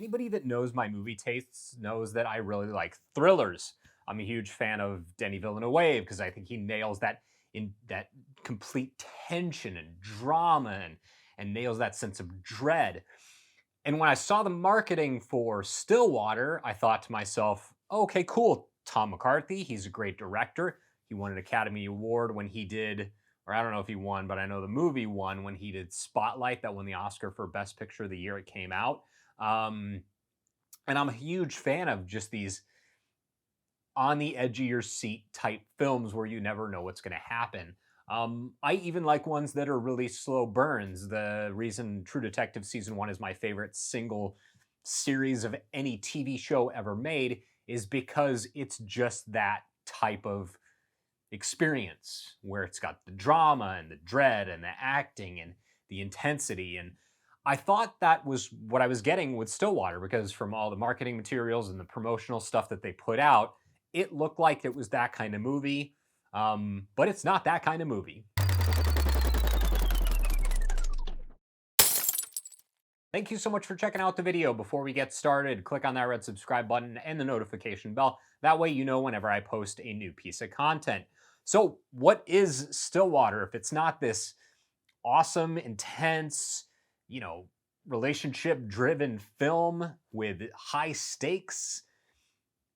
Anybody that knows my movie tastes knows that I really like thrillers. I'm a huge fan of Denis Villeneuve because I think he nails that complete tension and drama and nails that sense of dread. And when I saw the marketing for Stillwater, I thought to myself, okay, cool. Tom McCarthy, he's a great director. He won an Academy Award when he did, or I don't know if he won, but I know the movie won when he did Spotlight, that won the Oscar for Best Picture the year it came out. Um, and I'm a huge fan of just these on the edge of your seat type films where you never know what's going to happen. I even like ones that are really slow burns. The reason True Detective season one is my favorite single series of any TV show ever made is because it's just that type of experience where it's got the drama and the dread and the acting and the intensity. And I thought that was what I was getting with Stillwater because from all the marketing materials and the promotional stuff that they put out, it looked like it was that kind of movie. But it's not that kind of movie. Thank you so much for checking out the video. Before we get started, click on that red subscribe button and the notification bell. That way you know whenever I post a new piece of content. So, what is Stillwater if it's not this awesome, intense, you know, relationship driven film with high stakes?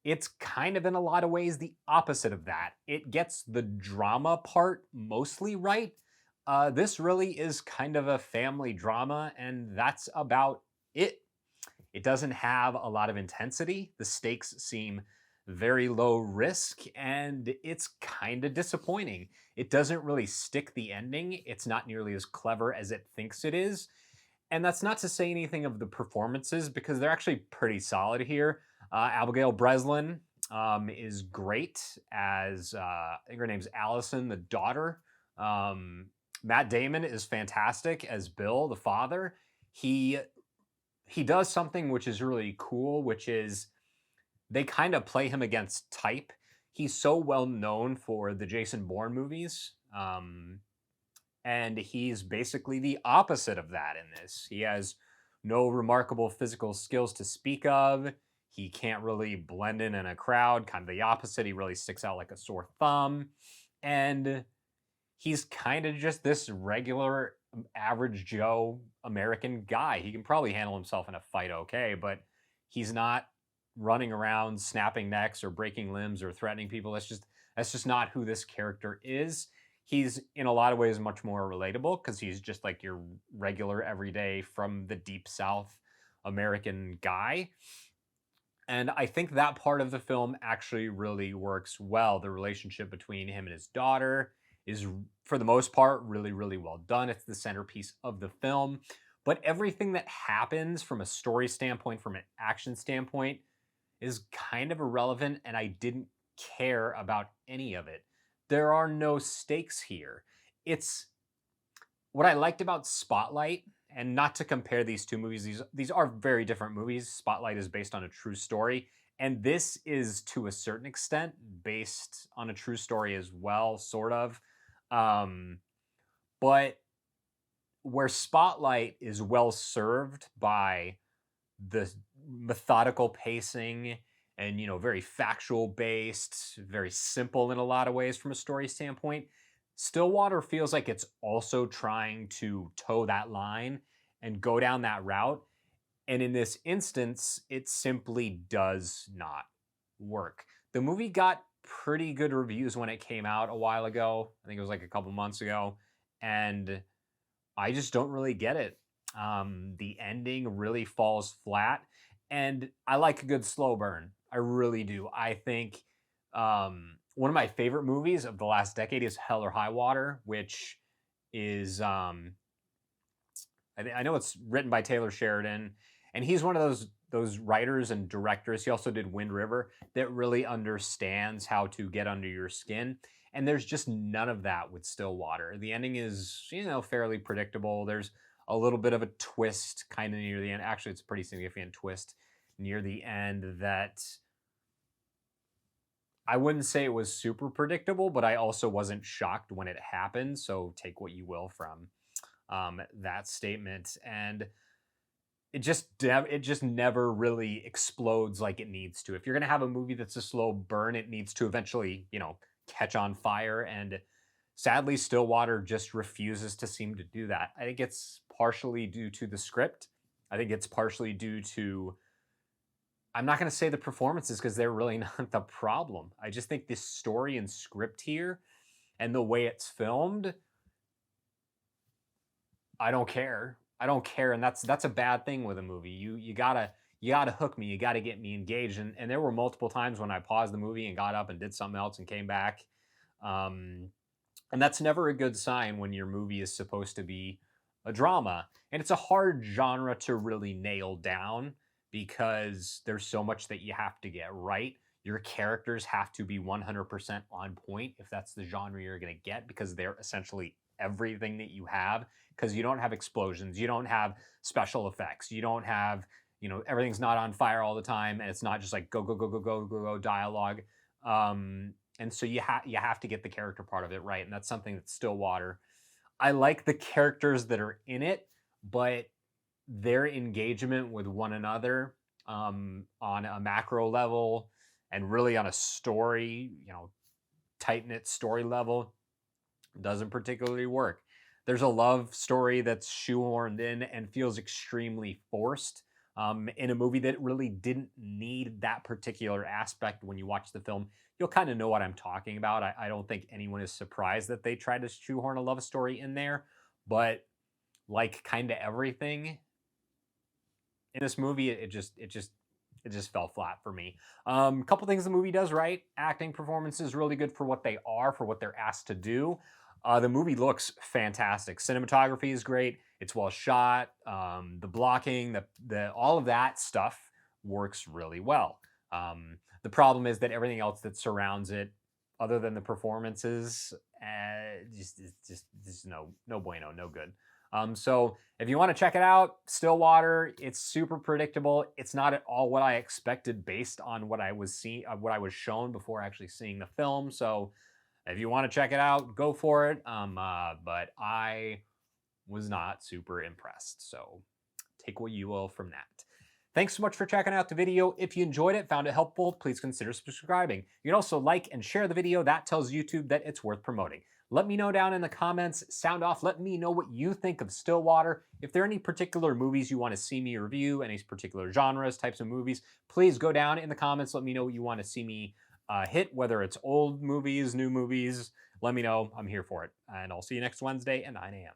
It's kind of in a lot of ways the opposite of that. It gets the drama part mostly right. This really is kind of a family drama, and that's about it. It doesn't have a lot of intensity. The stakes seem very low risk, and it's kind of disappointing. It doesn't really stick the ending. It's not nearly as clever as it thinks it is. And that's not to say anything of the performances because they're actually pretty solid here. Abigail Breslin is great as, I think her name's Allison, the daughter. Um, Matt Damon is fantastic as Bill, the father. He he does something which is really cool, which is they kind of play him against type. He's so well known for the Jason Bourne movies. And he's basically the opposite of that in this. He has no remarkable physical skills to speak of. He can't really blend in a crowd, kind of the opposite. He really sticks out like a sore thumb. And he's kind of just this regular, average Joe American guy. He can probably handle himself in a fight okay, but he's not running around snapping necks or breaking limbs or threatening people. That's just not who this character is. He's in a lot of ways much more relatable because he's just like your regular everyday from the deep south American guy. And I think that part of the film actually really works well. The relationship between him and his daughter is, for the most part, really, really well done. It's the centerpiece of the film. But everything that happens from a story standpoint, from an action standpoint, is kind of irrelevant. And I didn't care about any of it. There are no stakes here. It's what I liked about Spotlight, and not to compare these two movies, these are very different movies. Spotlight is based on a true story, and this is to a certain extent based on a true story as well, sort of. Um, but where Spotlight is well served by the methodical pacing and very factual based, very simple in a lot of ways from a story standpoint, Stillwater feels like it's also trying to toe that line and go down that route. And in this instance, it simply does not work. The movie got pretty good reviews when it came out a while ago. I think it was like a couple months ago. And I just don't really get it. The ending really falls flat, and I like a good slow burn. I really do. I think one of my favorite movies of the last decade is Hell or High Water, which is I know it's written by Taylor Sheridan, and he's one of those writers and directors. He also did Wind River that really understands how to get under your skin. And there's just none of that with Stillwater. The ending is, fairly predictable. There's a little bit of a twist kind of near the end. Actually, it's a pretty significant twist near the end that I wouldn't say it was super predictable, but I also wasn't shocked when it happened. So take what you will from that statement. And it just never really explodes like it needs to. If you're gonna have a movie that's a slow burn, it needs to eventually, catch on fire. And sadly, Stillwater just refuses to seem to do that. I think it's partially due to the script. I think it's partially due to, I'm not gonna say the performances because they're really not the problem. I just think this story and script here and the way it's filmed, I don't care. I don't care, and that's a bad thing with a movie. You gotta hook me. You gotta get me engaged. And there were multiple times when I paused the movie and got up and did something else and came back. Um, and that's never a good sign when your movie is supposed to be a drama. And it's a hard genre to really nail down because there's so much that you have to get right. Your characters have to be 100% on point if that's the genre you're going to get, because they're essentially everything that you have. Because you don't have explosions, you don't have special effects, you don't have, everything's not on fire all the time, and it's not just like go go go go go go go dialogue. And so you have to get the character part of it right, and that's something that Stillwater. I like the characters that are in it, but their engagement with one another, on a macro level and really on a story, tight knit story level, doesn't particularly work. There's a love story that's shoehorned in and feels extremely forced, in a movie that really didn't need that particular aspect. When you watch the film, you'll kind of know what I'm talking about. I don't think anyone is surprised that they tried to shoehorn a love story in there, but like kind of everything in this movie, it just fell flat for me. Couple things the movie does right: acting, performances, really good for what they are, for what they're asked to do. The movie looks fantastic. Cinematography is great. It's well shot. The blocking, the all of that stuff works really well. The problem is that everything else that surrounds it, other than the performances, just no bueno, no good. So if you want to check it out, Stillwater, it's super predictable. It's not at all what I expected based on what I was what I was shown before actually seeing the film. So if you want to check it out, go for it. But I was not super impressed. So take what you will from that. Thanks so much for checking out the video. If you enjoyed it, found it helpful, please consider subscribing. You can also like and share the video. That tells YouTube that it's worth promoting. Let me know down in the comments, sound off, let me know what you think of Stillwater. If there are any particular movies you want to see me review, any particular genres, types of movies, please go down in the comments. Let me know what you want to see me hit, whether it's old movies, new movies. Let me know. I'm here for it. And I'll see you next Wednesday at 9 a.m.